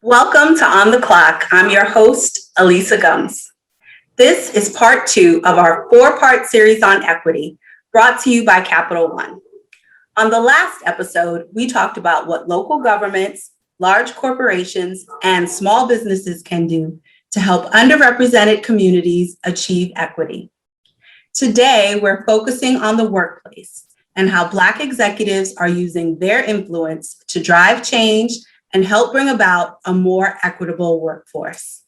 Welcome to On the Clock. I'm your host, Alisa Gumbs. This is part 2 of our 4-part series on equity, brought to you by Capital One. On the last episode, we talked about what local governments, large corporations, and small businesses can do to help underrepresented communities achieve equity. Today, we're focusing on the workplace and how Black executives are using their influence to drive change and help bring about a more equitable workforce.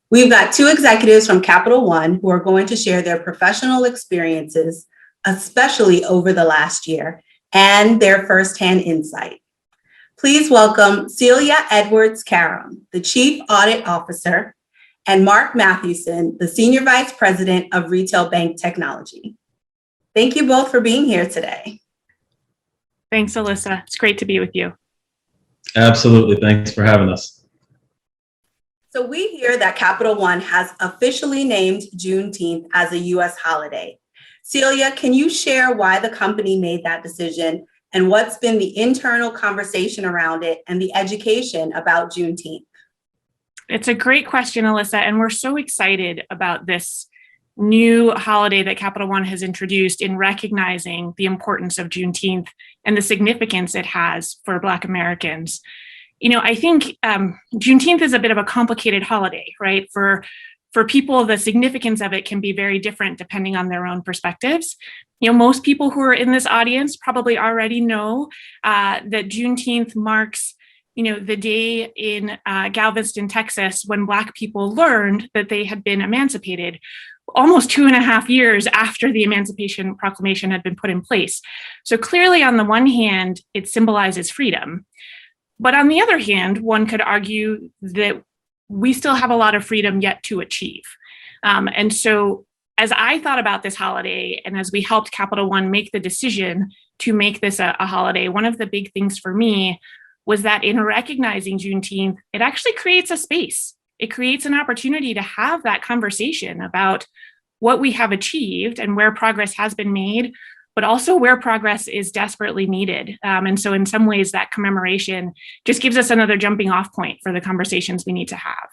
We've got 2 executives from Capital One who are going to share their professional experiences, especially over the last year, and their firsthand insight. Please welcome Celia Edwards-Karam, the Chief Audit Officer, and Mark Mathewson, the Senior Vice President of Retail Bank Technology. Thank you both for being here today. Thanks, Alyssa. It's great to be with you. Absolutely. Thanks for having us. So we hear that Capital One has officially named Juneteenth as a U.S. holiday. Celia, can you share why the company made that decision and what's been the internal conversation around it and the education about Juneteenth? It's a great question, Alyssa, and we're so excited about this new holiday that Capital One has introduced in recognizing the importance of Juneteenth and the significance it has for Black Americans. You know, I think Juneteenth is a bit of a complicated holiday, right? For people, the significance of it can be very different depending on their own perspectives. You know, most people who are in this audience probably already know that Juneteenth marks the day in Galveston, Texas, when Black people learned that they had been emancipated almost 2.5 years after the Emancipation Proclamation had been put in place. So clearly, on the one hand, it symbolizes freedom. But on the other hand, one could argue that we still have a lot of freedom yet to achieve. And so as I thought about this holiday, and as we helped Capital One make the decision to make this a holiday, one of the big things for me was that in recognizing Juneteenth, it actually creates a space. It creates an opportunity to have that conversation about what we have achieved and where progress has been made, but also where progress is desperately needed. And so in some ways, that commemoration just gives us another jumping off point for the conversations we need to have.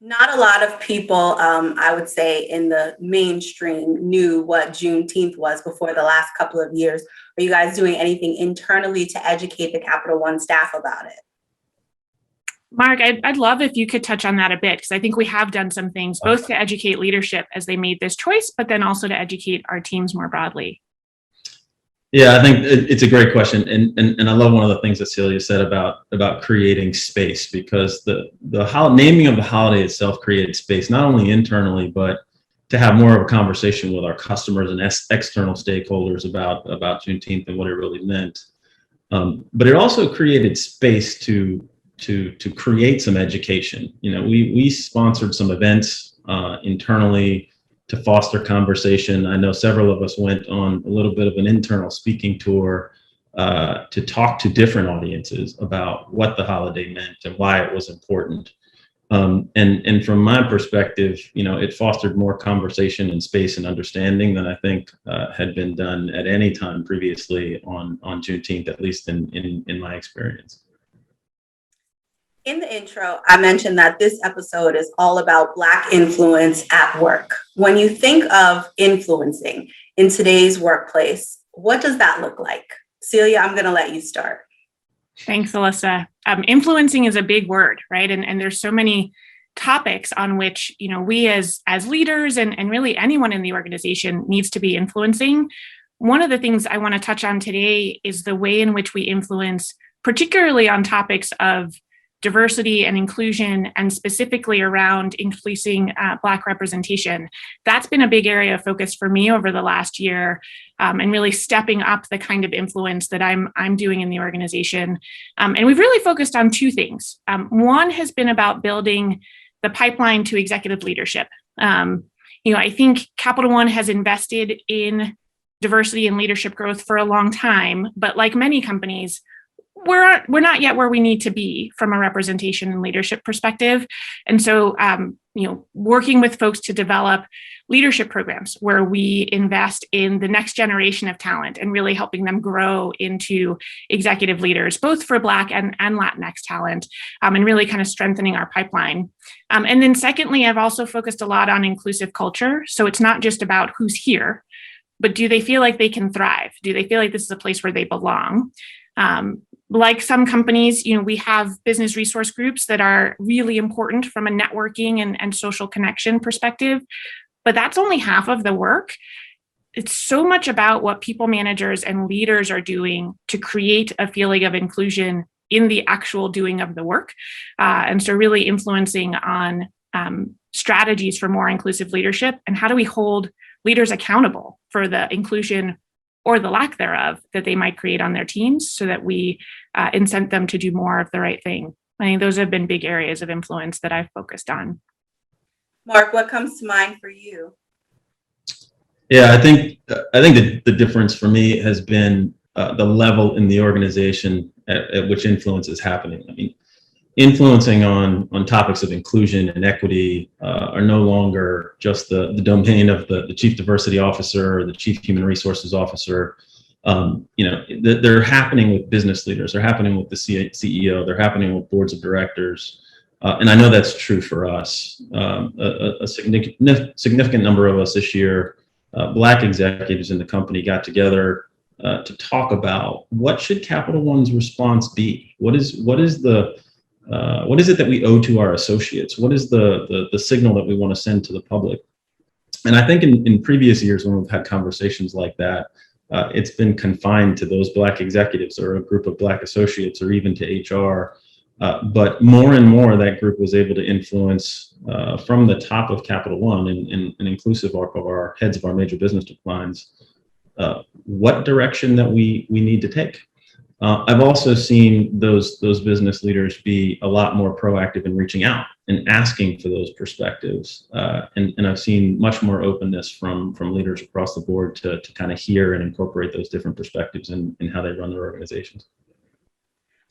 Not a lot of people, I would say, in the mainstream knew what Juneteenth was before the last couple of years. Are you guys doing anything internally to educate the Capital One staff about it? Mark, I'd love if you could touch on that a bit, because I think we have done some things both to educate leadership as they made this choice, but then also to educate our teams more broadly. Yeah, I think it's a great question. And I love one of the things that Celia said about creating space, because the naming of the holiday itself created space, not only internally, but to have more of a conversation with our customers and external stakeholders about Juneteenth and what it really meant. But it also created space to create some education. You know, we sponsored some events internally to foster conversation. I know several of us went on a little bit of an internal speaking tour to talk to different audiences about what the holiday meant and why it was important. And from my perspective, it fostered more conversation and space and understanding than I think had been done at any time previously on Juneteenth, at least in my experience. In the intro, I mentioned that this episode is all about Black influence at work. When you think of influencing in today's workplace, what does that look like? Celia, I'm going to let you start. Thanks, Alyssa. Influencing is a big word, right? And there's so many topics on which, we as leaders and really anyone in the organization needs to be influencing. One of the things I want to touch on today is the way in which we influence, particularly on topics of diversity and inclusion, and specifically around increasing Black representation. That's been a big area of focus for me over the last year, and really stepping up the kind of influence that I'm doing in the organization. And we've really focused on 2 things. One has been about building the pipeline to executive leadership. I think Capital One has invested in diversity and leadership growth for a long time, but like many companies, we're not yet where we need to be from a representation and leadership perspective. And so, working with folks to develop leadership programs where we invest in the next generation of talent and really helping them grow into executive leaders, both for Black and Latinx talent, and really kind of strengthening our pipeline. And then secondly, I've also focused a lot on inclusive culture. So it's not just about who's here, but do they feel like they can thrive? Do they feel like this is a place where they belong? Like some companies, we have business resource groups that are really important from a networking and social connection perspective, but that's only half of the work. It's so much about what people managers and leaders are doing to create a feeling of inclusion in the actual doing of the work. And so really influencing on strategies for more inclusive leadership, and how do we hold leaders accountable for the inclusion or the lack thereof that they might create on their teams, so that we incent them to do more of the right thing. I think those have been big areas of influence that I've focused on. Mark, what comes to mind for you? Yeah, I think the difference for me has been the level in the organization at which influence is happening. I mean, influencing on topics of inclusion and equity are no longer just the domain of the chief diversity officer or the chief human resources officer. They're happening with business leaders, they're happening with the CEO, they're happening with boards of directors. And I know that's true for us. A significant number of us this year, Black executives in the company, got together to talk about what should Capital One's response be? What is it that we owe to our associates? What is the signal that we want to send to the public? And I think in previous years when we've had conversations like that, it's been confined to those Black executives or a group of Black associates or even to HR. But more and more that group was able to influence from the top of Capital One and inclusive of our heads of our major business lines, what direction that we need to take. I've also seen those business leaders be a lot more proactive in reaching out and asking for those perspectives. And I've seen much more openness from leaders across the board to kind of hear and incorporate those different perspectives in how they run their organizations.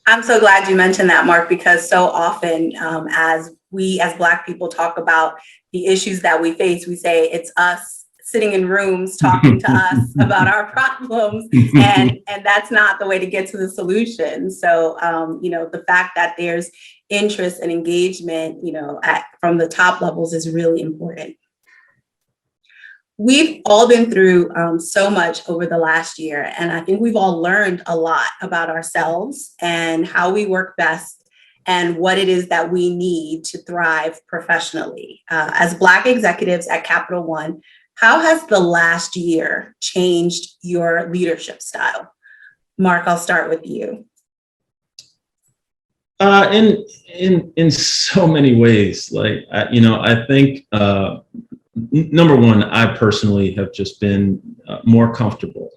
I'm so glad you mentioned that, Mark, because so often as we as Black people talk about the issues that we face, we say it's us sitting in rooms talking to us about our problems, and that's not the way to get to the solution. So, the fact that there's interest and engagement, from the top levels is really important. We've all been through so much over the last year, and I think we've all learned a lot about ourselves and how we work best and what it is that we need to thrive professionally. As Black executives at Capital One, how has the last year changed your leadership style? Mark, I'll start with you. In so many ways, I think number one, I personally have just been more comfortable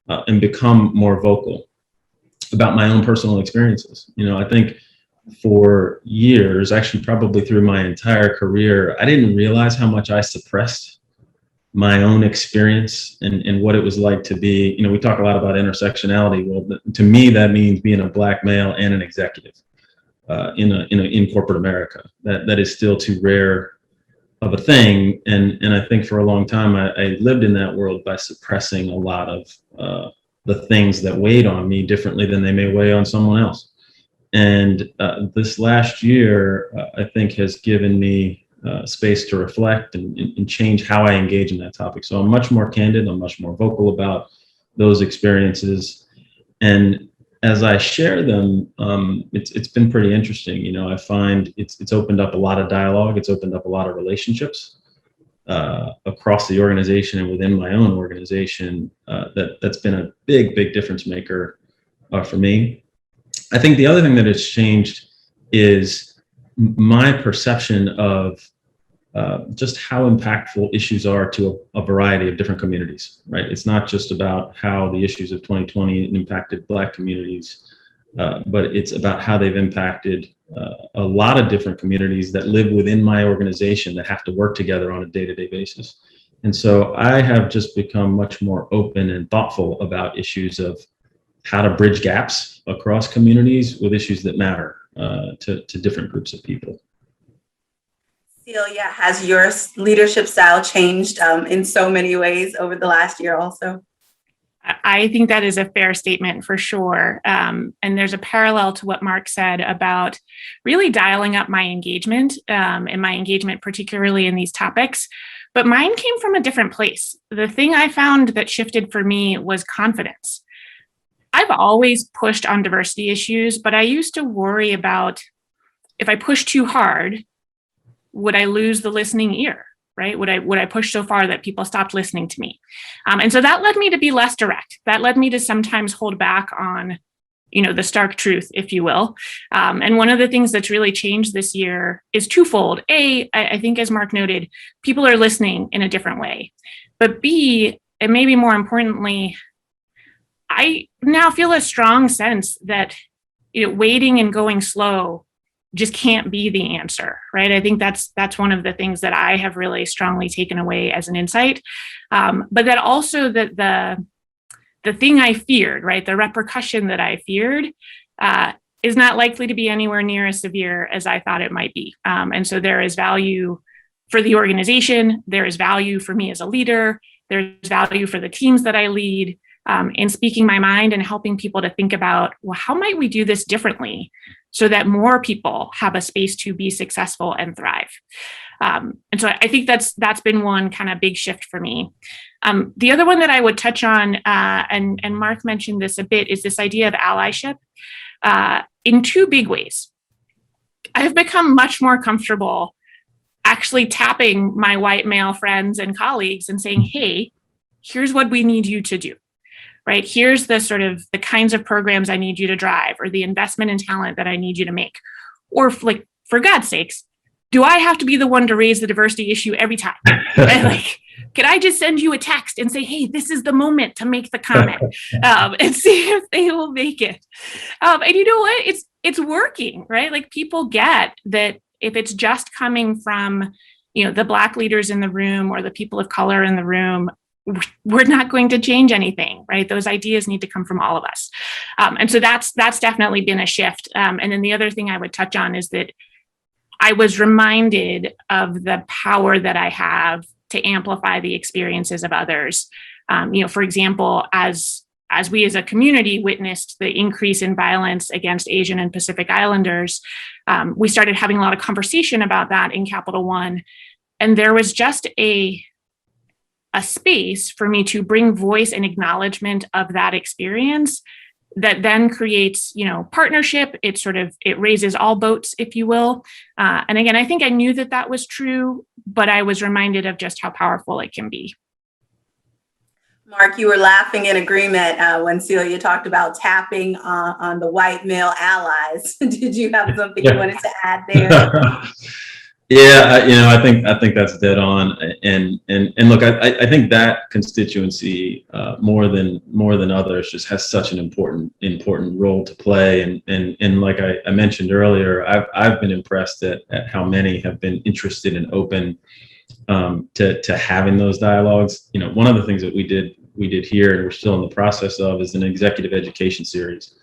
and become more vocal about my own personal experiences. I think for years, actually probably through my entire career, I didn't realize how much I suppressed my own experience and what it was like to be, we talk a lot about intersectionality. Well, to me, that means being a Black male and an executive in corporate America. That is still too rare of a thing. And I think for a long time, I lived in that world by suppressing a lot of the things that weighed on me differently than they may weigh on someone else. And this last year, I think has given me space to reflect and change how I engage in that topic. So I'm much more candid, I'm much more vocal about those experiences. And as I share them, it's been pretty interesting. I find it's opened up a lot of dialogue, it's opened up a lot of relationships across the organization and within my own organization. That's been a big difference maker for me. I think the other thing that has changed is my perception of just how impactful issues are to a variety of different communities, right? It's not just about how the issues of 2020 impacted Black communities, but it's about how they've impacted a lot of different communities that live within my organization that have to work together on a day-to-day basis. And so I have just become much more open and thoughtful about issues of how to bridge gaps across communities with issues that matter to different groups of people. Celia, has your leadership style changed in so many ways over the last year also? I think that is a fair statement for sure. And there's a parallel to what Mark said about really dialing up my engagement and my engagement, particularly in these topics. But mine came from a different place. The thing I found that shifted for me was confidence. I've always pushed on diversity issues, but I used to worry about if I push too hard, would I lose the listening ear? Right? Would I push so far that people stopped listening to me? And so that led me to be less direct. That led me to sometimes hold back on, the stark truth, if you will. And one of the things that's really changed this year is twofold. A, I think, as Mark noted, people are listening in a different way. But B, and maybe more importantly, I now feel a strong sense that waiting and going slow just can't be the answer, right? I think that's one of the things that I have really strongly taken away as an insight. But that also that the thing I feared, right, the repercussion that I feared is not likely to be anywhere near as severe as I thought it might be. And so there is value for the organization, there is value for me as a leader, there's value for the teams that I lead, in speaking my mind and helping people to think about, well, how might we do this differently so that more people have a space to be successful and thrive? And so I think that's been one kind of big shift for me. The other one that I would touch on, and Mark mentioned this a bit, is this idea of allyship in two big ways. I've become much more comfortable actually tapping my white male friends and colleagues and saying, hey, here's what we need you to do. Right? Here's the kinds of programs I need you to drive, or the investment in talent that I need you to make. Or for God's sakes, do I have to be the one to raise the diversity issue every time? Right? Could I just send you a text and say, hey, this is the moment to make the comment, and see if they will make it? And you know what? It's working, right? People get that if it's just coming from, the Black leaders in the room or the people of color in the room, we're not going to change anything, right? Those ideas need to come from all of us. And so that's definitely been a shift. And then the other thing I would touch on is that I was reminded of the power that I have to amplify the experiences of others. For example, as we as a community witnessed the increase in violence against Asian and Pacific Islanders, we started having a lot of conversation about that in Capital One. And there was just a space for me to bring voice and acknowledgement of that experience that then creates, partnership. It raises all boats, if you will. And again, I think I knew that was true, but I was reminded of just how powerful it can be. Mark, you were laughing in agreement when Celia talked about tapping on the white male allies. Did you have something you wanted to add there? Yeah, I think that's dead on. And look, I think that constituency more than others just has such an important role to play. And like I mentioned earlier, I've been impressed at how many have been interested and open to having those dialogues. One of the things that we did here, and we're still in the process of, is an executive education series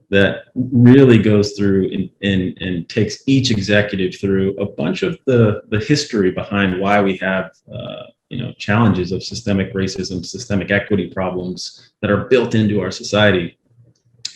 that really goes through and takes each executive through a bunch of the history behind why we have challenges of systemic racism, systemic equity problems that are built into our society.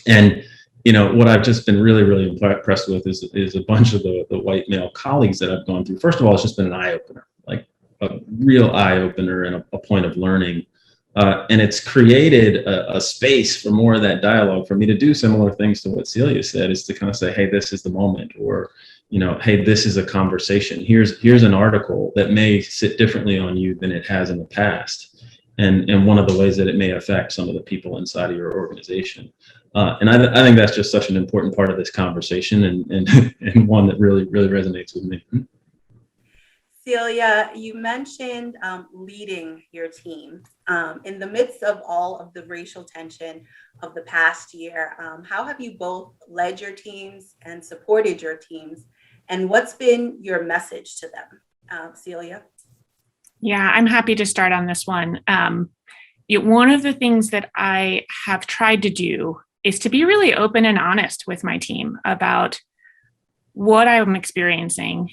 And what I've just been really, really impressed with is a bunch of the white male colleagues that I've gone through. First of all, it's just been an eye opener, like a real eye opener and a point of learning. And it's created a space for more of that dialogue, for me to do similar things to what Celia said, is to kind of say, hey, this is the moment, or, hey, this is a conversation. Here's an article that may sit differently on you than it has in the past. And one of the ways that it may affect some of the people inside of your organization. And I think that's just such an important part of this conversation, and one that really, really resonates with me. Celia, you mentioned leading your team. In the midst of all of the racial tension of the past year, how have you both led your teams and supported your teams? And what's been your message to them? Celia? Yeah, I'm happy to start on this one. One of the things that I have tried to do is to be really open and honest with my team about what I'm experiencing,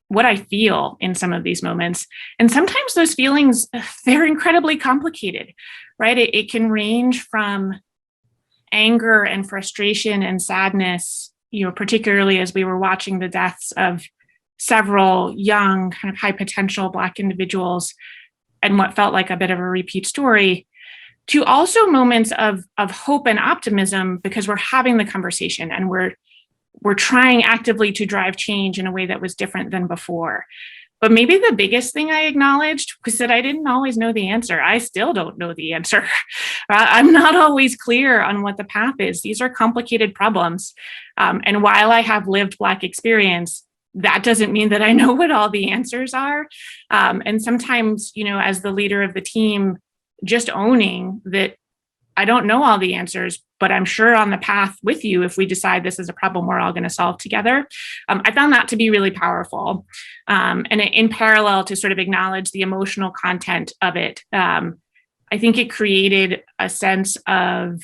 what I feel in some of these moments. And sometimes those feelings, they're incredibly complicated, right? It can range from anger and frustration and sadness, particularly as we were watching the deaths of several young, kind of high potential Black individuals and what felt like a bit of a repeat story, to also moments of hope and optimism because we're having the conversation and we're trying actively to drive change in a way that was different than before. But maybe the biggest thing I acknowledged was that I didn't always know the answer. I still don't know the answer. I'm not always clear on what the path is. These are complicated problems. And while I have lived Black experience, that doesn't mean that I know what all the answers are. And sometimes, as the leader of the team, just owning that I don't know all the answers, but I'm sure on the path with you, if we decide this is a problem we're all going to solve together. I found that to be really powerful. And in parallel to sort of acknowledge the emotional content of it, I think it created a sense of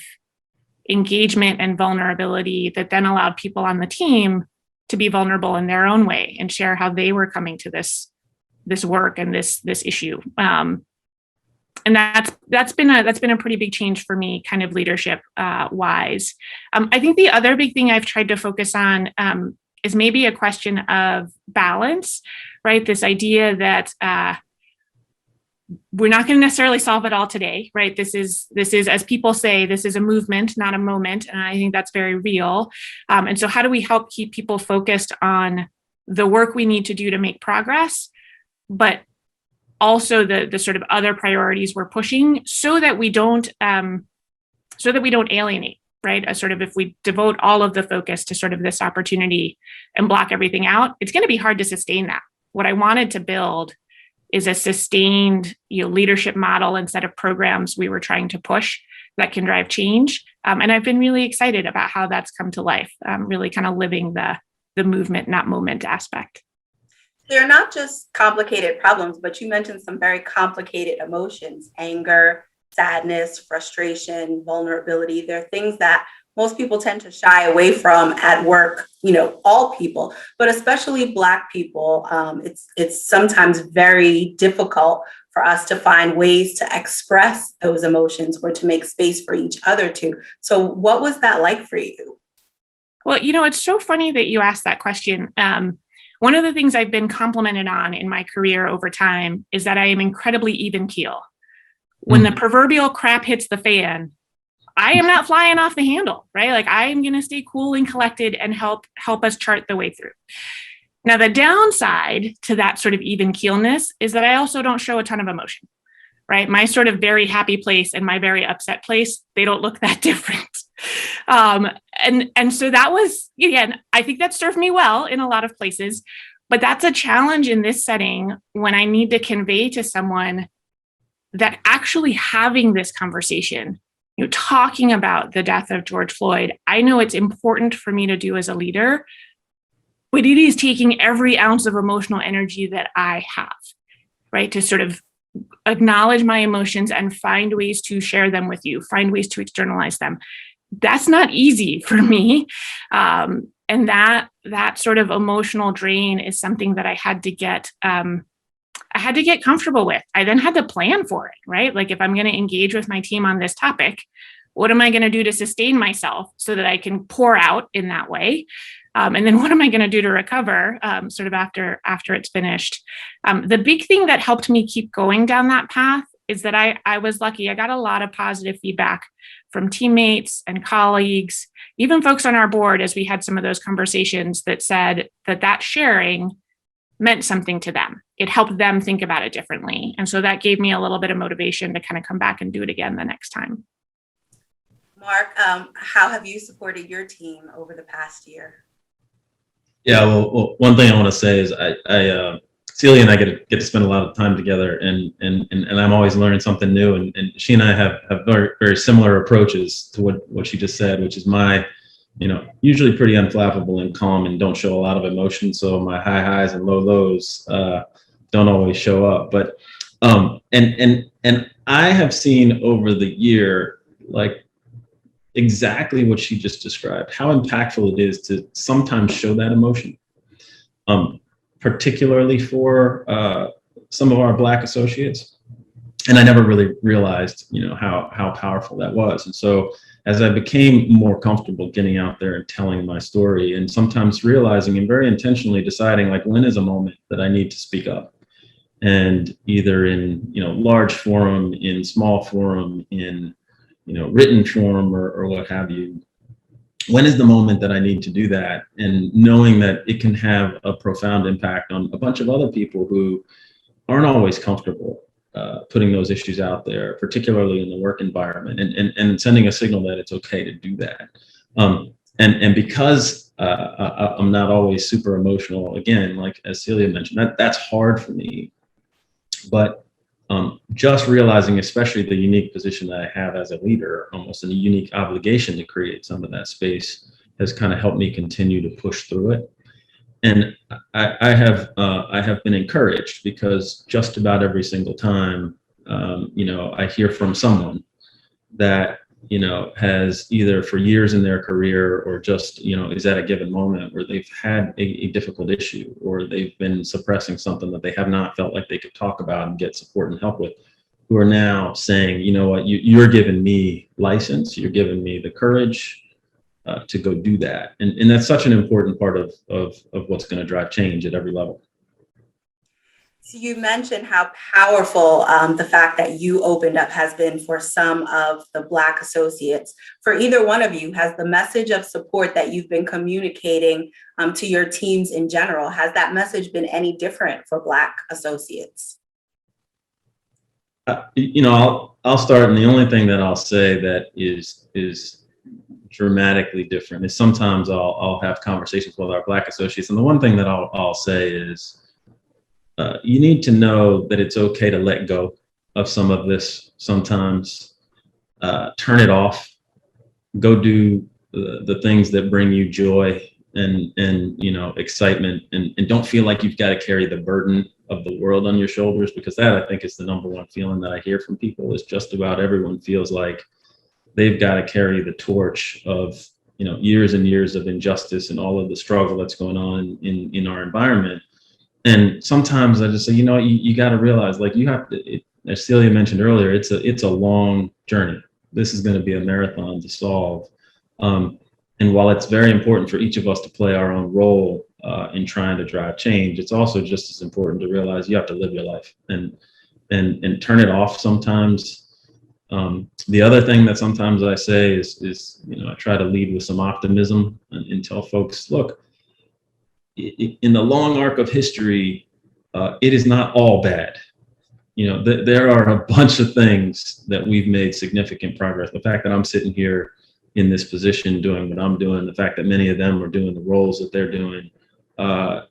engagement and vulnerability that then allowed people on the team to be vulnerable in their own way and share how they were coming to this work and this issue. And that's been a pretty big change for me, kind of leadership wise. I think the other big thing I've tried to focus on is maybe a question of balance, right? This idea that we're not going to necessarily solve it all today, right? This is, as people say, this is a movement, not a moment. And I think that's very real. And so how do we help keep people focused on the work we need to do to make progress, but also the sort of other priorities we're pushing so that we don't alienate, right? Sort of if we devote all of the focus to sort of this opportunity and block everything out, it's going to be hard to sustain that. What I wanted to build is a sustained, leadership model and set of programs we were trying to push that can drive change. And I've been really excited about how that's come to life, really kind of living the movement, not moment aspect. They're not just complicated problems, but you mentioned some very complicated emotions: anger, sadness, frustration, vulnerability. They're things that most people tend to shy away from at work, all people, but especially Black people. It's sometimes very difficult for us to find ways to express those emotions or to make space for each other to. So what was that like for you? Well, it's so funny that you asked that question. One of the things I've been complimented on in my career over time is that I am incredibly even keel. When the proverbial crap hits the fan, I am not flying off the handle, right? Like I'm going to stay cool and collected and help us chart the way through. Now, the downside to that sort of even keelness is that I also don't show a ton of emotion, right? My sort of very happy place and my very upset place, they don't look that different. And so that was, again, I think that served me well in a lot of places, but that's a challenge in this setting when I need to convey to someone that actually having this conversation, talking about the death of George Floyd, I know it's important for me to do as a leader, but it is taking every ounce of emotional energy that I have, right? To sort of acknowledge my emotions and find ways to share them with you, find ways to externalize them. That's not easy for me. And that sort of emotional drain is something that I had to get comfortable with. I then had to plan for it, right? Like if I'm going to engage with my team on this topic, what am I going to do to sustain myself so that I can pour out in that way? And then what am I going to do to recover sort of after it's finished? The big thing that helped me keep going down that path is that I was lucky. I got a lot of positive feedback from teammates and colleagues, even folks on our board, as we had some of those conversations that said that sharing meant something to them. It helped them think about it differently. And so that gave me a little bit of motivation to kind of come back and do it again the next time. Mark, how have you supported your team over the past year? Yeah, well, one thing I want to say is Celia and I get to spend a lot of time together, and I'm always learning something new. And she and I have very, very similar approaches to what she just said, which is my, usually pretty unflappable and calm and don't show a lot of emotion. So my high highs and low lows don't always show up. But and I have seen over the year, like exactly what she just described, how impactful it is to sometimes show that emotion, particularly for some of our Black associates. And I never really realized, how powerful that was. And so as I became more comfortable getting out there and telling my story, and sometimes realizing and very intentionally deciding, like, when is a moment that I need to speak up, and either in, large forum, in small forum, in, written form, or what have you, when is the moment that I need to do that? And knowing that it can have a profound impact on a bunch of other people who aren't always comfortable putting those issues out there, particularly in the work environment, and sending a signal that it's okay to do that. And because I'm not always super emotional, again, like as Celia mentioned, that's hard for me. But just realizing, especially the unique position that I have as a leader, almost a unique obligation to create some of that space, has kind of helped me continue to push through it. And I have been encouraged, because just about every single time, I hear from someone that, has either for years in their career, or just, is at a given moment where they've had a difficult issue, or they've been suppressing something that they have not felt like they could talk about and get support and help with, who are now saying, you know what, you're giving me license, you're giving me the courage to go do that. And that's such an important part of what's going to drive change at every level. So you mentioned how powerful the fact that you opened up has been for some of the Black associates. For either one of you, has the message of support that you've been communicating to your teams in general, has that message been any different for Black associates? I'll start, and the only thing that I'll say that is dramatically different is sometimes I'll have conversations with our Black associates, and the one thing that I'll say is, you need to know that it's okay to let go of some of this sometimes. Turn it off. Go do the things that bring you joy and excitement, and don't feel like you've got to carry the burden of the world on your shoulders, because that, I think, is the number one feeling that I hear from people, is just about everyone feels like they've got to carry the torch of years and years of injustice and all of the struggle that's going on in our environment. And sometimes I just say, you got to realize, like, you have to, as Celia mentioned earlier, it's a long journey. This is going to be a marathon to solve. And while it's very important for each of us to play our own role in trying to drive change, it's also just as important to realize you have to live your life and turn it off sometimes. The other thing that sometimes I say is I try to lead with some optimism and tell folks, look, in the long arc of history, it is not all bad. There are a bunch of things that we've made significant progress. The fact that I'm sitting here in this position doing what I'm doing, the fact that many of them are doing the roles that they're doing,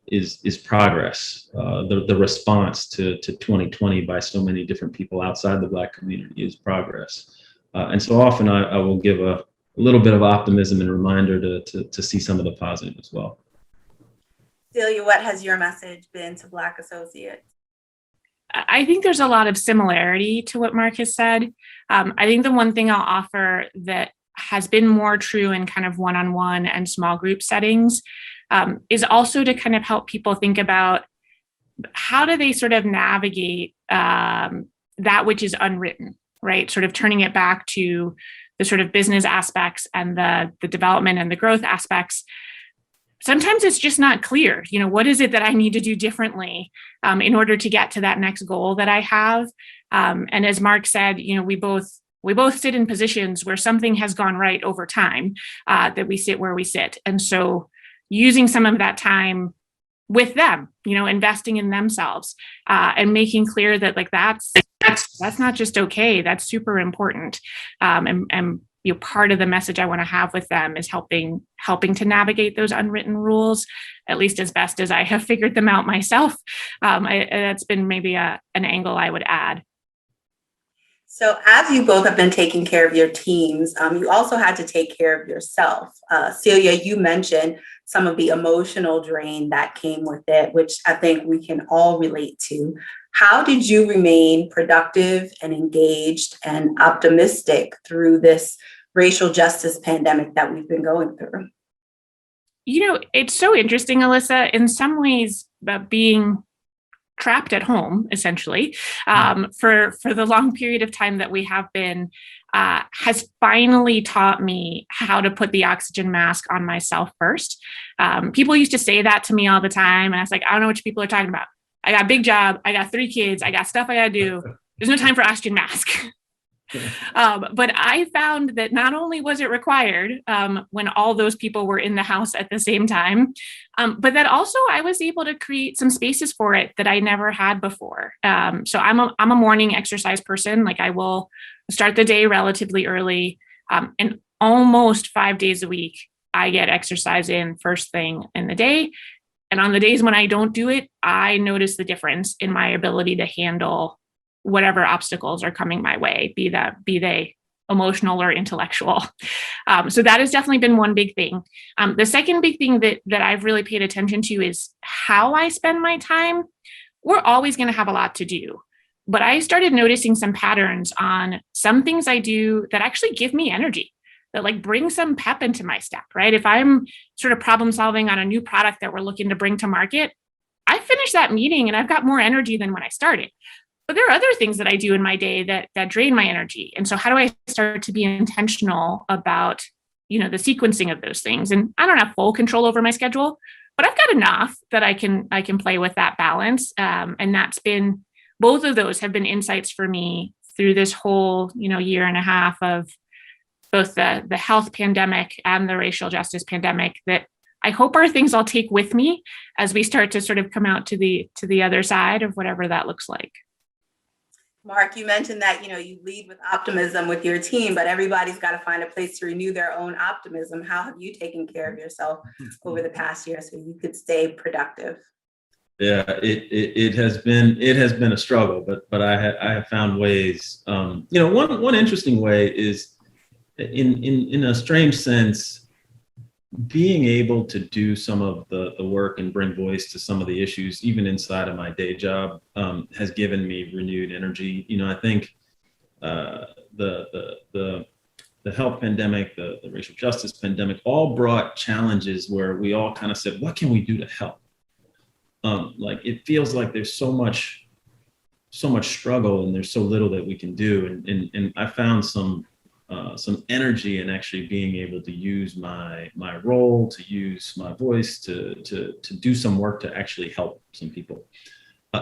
is progress. The response to 2020 by so many different people outside the Black community is progress. And so often I will give a little bit of optimism and reminder to see some of the positive as well. Celia, what has your message been to Black associates? I think there's a lot of similarity to what Mark has said. I think the one thing I'll offer that has been more true in kind of one-on-one and small group settings is also to kind of help people think about how do they sort of navigate that which is unwritten, right? Sort of turning it back to the sort of business aspects and the development and the growth aspects. Sometimes it's just not clear, what is it that I need to do differently in order to get to that next goal that I have? And as Mark said, we both sit in positions where something has gone right over time, that we sit where we sit. And so using some of that time with them, investing in themselves and making clear that like that's not just okay, that's super important. And part of the message I want to have with them is helping to navigate those unwritten rules, at least as best as I have figured them out myself. That's been maybe an angle I would add. So as you both have been taking care of your teams, you also had to take care of yourself. Celia, you mentioned some of the emotional drain that came with it, which I think we can all relate to. How did you remain productive and engaged and optimistic through this racial justice pandemic that we've been going through? It's so interesting, Alyssa. In some ways, being trapped at home, essentially, for the long period of time that we have been, has finally taught me how to put the oxygen mask on myself first. People used to say that to me all the time, and I was like, I don't know what you people are talking about. I got a big job. I got 3 kids. I got stuff I got to do. There's no time for oxygen mask. But I found that not only was it required when all those people were in the house at the same time, but that also I was able to create some spaces for it that I never had before. So I'm a morning exercise person. Like, I will start the day relatively early, and almost 5 days a week, I get exercise in first thing in the day. And on the days when I don't do it, I notice the difference in my ability to handle whatever obstacles are coming my way, be they emotional or intellectual. So that has definitely been one big thing. The second big thing that I've really paid attention to is how I spend my time. We're always going to have a lot to do, but I started noticing some patterns on some things I do that actually give me energy, that like bring some pep into my step, right? If I'm sort of problem solving on a new product that we're looking to bring to market, I finish that meeting and I've got more energy than when I started. But there are other things that I do in my day that drain my energy. And so how do I start to be intentional about, the sequencing of those things? And I don't have full control over my schedule, but I've got enough that I can play with that balance. And that's been, both of those have been insights for me through this whole, year and a half of both the health pandemic and the racial justice pandemic, that I hope are things I'll take with me as we start to sort of come out to the other side of whatever that looks like. Mark, you mentioned that, you lead with optimism with your team, but everybody's got to find a place to renew their own optimism. How have you taken care of yourself over the past year so you could stay productive? Yeah, it has been a struggle, but I have found ways. One interesting way is in a strange sense, being able to do some of the work and bring voice to some of the issues, even inside of my day job, has given me renewed energy. I think the health pandemic, the racial justice pandemic, all brought challenges where we all kind of said, what can we do to help? Like, it feels like there's so much struggle and there's so little that we can do. And I found some energy in actually being able to use my role, to use my voice, to do some work to actually help some people.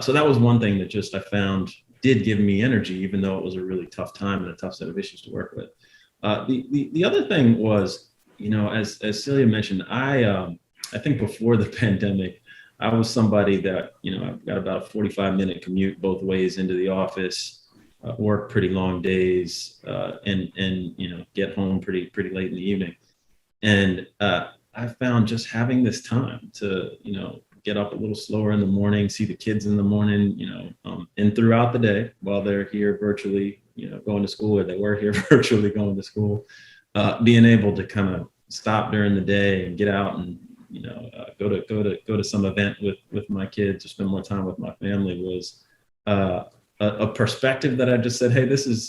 So that was one thing that just I found did give me energy, even though it was a really tough time and a tough set of issues to work with. The other thing was, as Celia mentioned, I think before the pandemic, I was somebody that, I've got about a 45-minute commute both ways into the office. Work pretty long days, and get home pretty late in the evening. And I found just having this time to get up a little slower in the morning, see the kids in the morning, and throughout the day while they're here virtually, going to school, or they were here virtually going to school, being able to kind of stop during the day and get out and go to some event with my kids or spend more time with my family was a perspective that I just said, hey,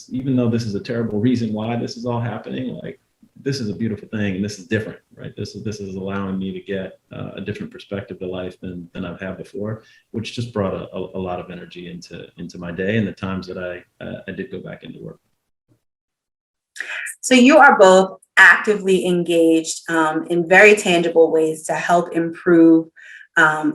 even though this is a terrible reason why this is all happening, like, this is a beautiful thing and this is different, right? This is allowing me to get a different perspective to life than I've had before, which just brought a lot of energy into my day and the times that I did go back into work. So you are both actively engaged in very tangible ways to help improve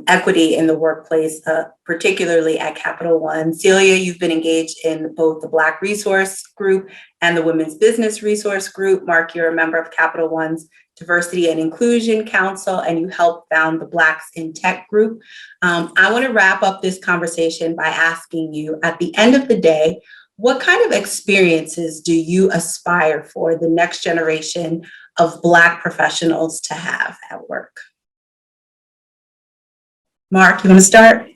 equity in the workplace, particularly at Capital One. Celia, you've been engaged in both the Black Resource Group and the Women's Business Resource Group. Mark, you're a member of Capital One's Diversity and Inclusion Council, and you helped found the Blacks in Tech Group. I want to wrap up this conversation by asking you, at the end of the day, what kind of experiences do you aspire for the next generation of Black professionals to have at work? Mark, you want to start?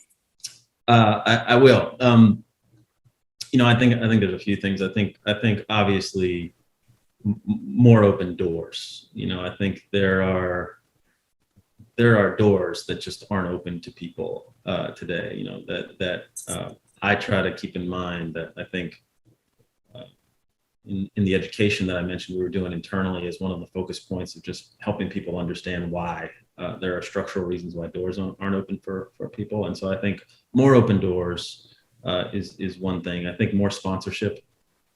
I will. I think there's a few things. I think obviously more open doors. I think there are doors that just aren't open to people today. That I try to keep in mind, that I think in the education that I mentioned we were doing internally is one of the focus points of just helping people understand why there are structural reasons why doors aren't open for people. And so I think more open doors is one thing. I think more sponsorship.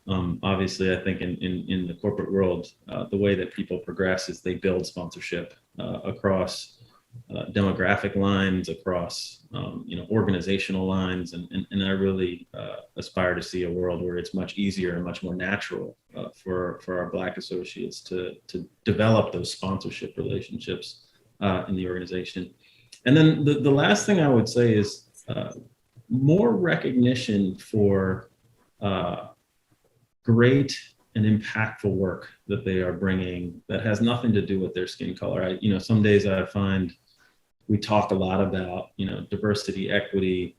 Obviously, I think in the corporate world, the way that people progress is they build sponsorship across demographic lines, across organizational lines, and I really aspire to see a world where it's much easier and much more natural for our Black associates to develop those sponsorship relationships in the organization. And then the last thing I would say is more recognition for great and impactful work that they are bringing that has nothing to do with their skin color. Some days I find we talk a lot about, diversity, equity,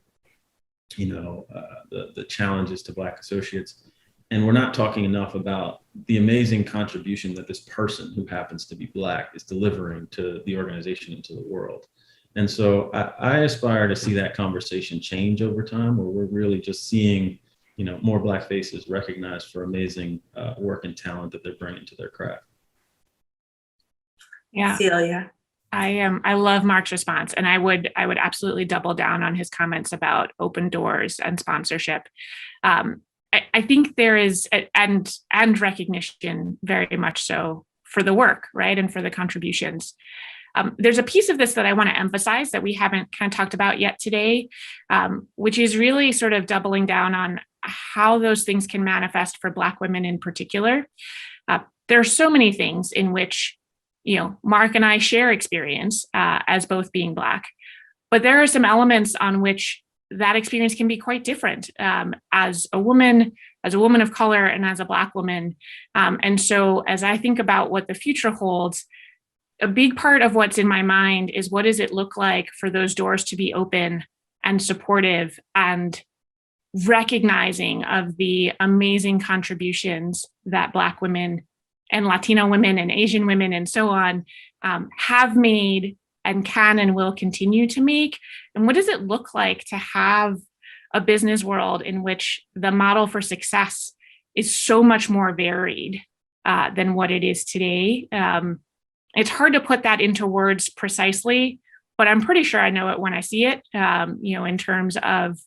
the challenges to Black associates, and we're not talking enough about the amazing contribution that this person who happens to be Black is delivering to the organization and to the world. And so I aspire to see that conversation change over time, where we're really just seeing more Black faces recognized for amazing work and talent that they're bringing to their craft. Yeah, Celia. I love Mark's response, and I would absolutely double down on his comments about open doors and sponsorship. I think there is and recognition, very much so, for the work, right, and for the contributions. There's a piece of this that I want to emphasize that we haven't kind of talked about yet today, which is really sort of doubling down on how those things can manifest for Black women in particular. There are so many things in which, Mark and I share experience as both being Black, but there are some elements on which that experience can be quite different as a woman of color, and as a Black woman. And so as I think about what the future holds, a big part of what's in my mind is, what does it look like for those doors to be open and supportive, and recognizing of the amazing contributions that Black women and Latino women and Asian women and so on have made and can and will continue to make? And what does it look like to have a business world in which the model for success is so much more varied than what it is today? It's hard to put that into words precisely, but I'm pretty sure I know it when I see it, in terms of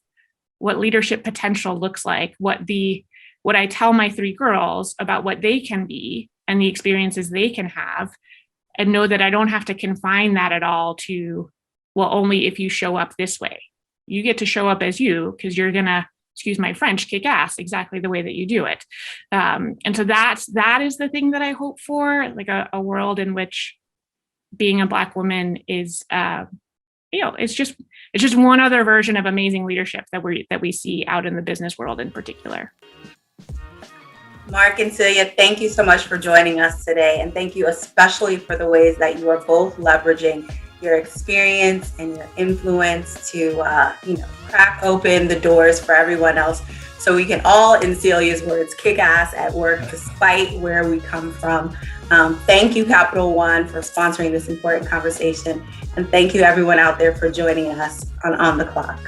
what leadership potential looks like, what I tell my three girls about what they can be and the experiences they can have, and know that I don't have to confine that at all to, well, only if you show up this way. You get to show up as you, because you're going to, excuse my French, kick ass exactly the way that you do it. And so that is the thing that I hope for, like a world in which being a Black woman is, it's just one other version of amazing leadership that we see out in the business world in particular. Mark and Celia, thank you so much for joining us today. And thank you especially for the ways that you are both leveraging your experience and your influence to, crack open the doors for everyone else, so we can all, in Celia's words, kick ass at work despite where we come from. Thank you, Capital One, for sponsoring this important conversation. And thank you, everyone out there, for joining us on the Clock.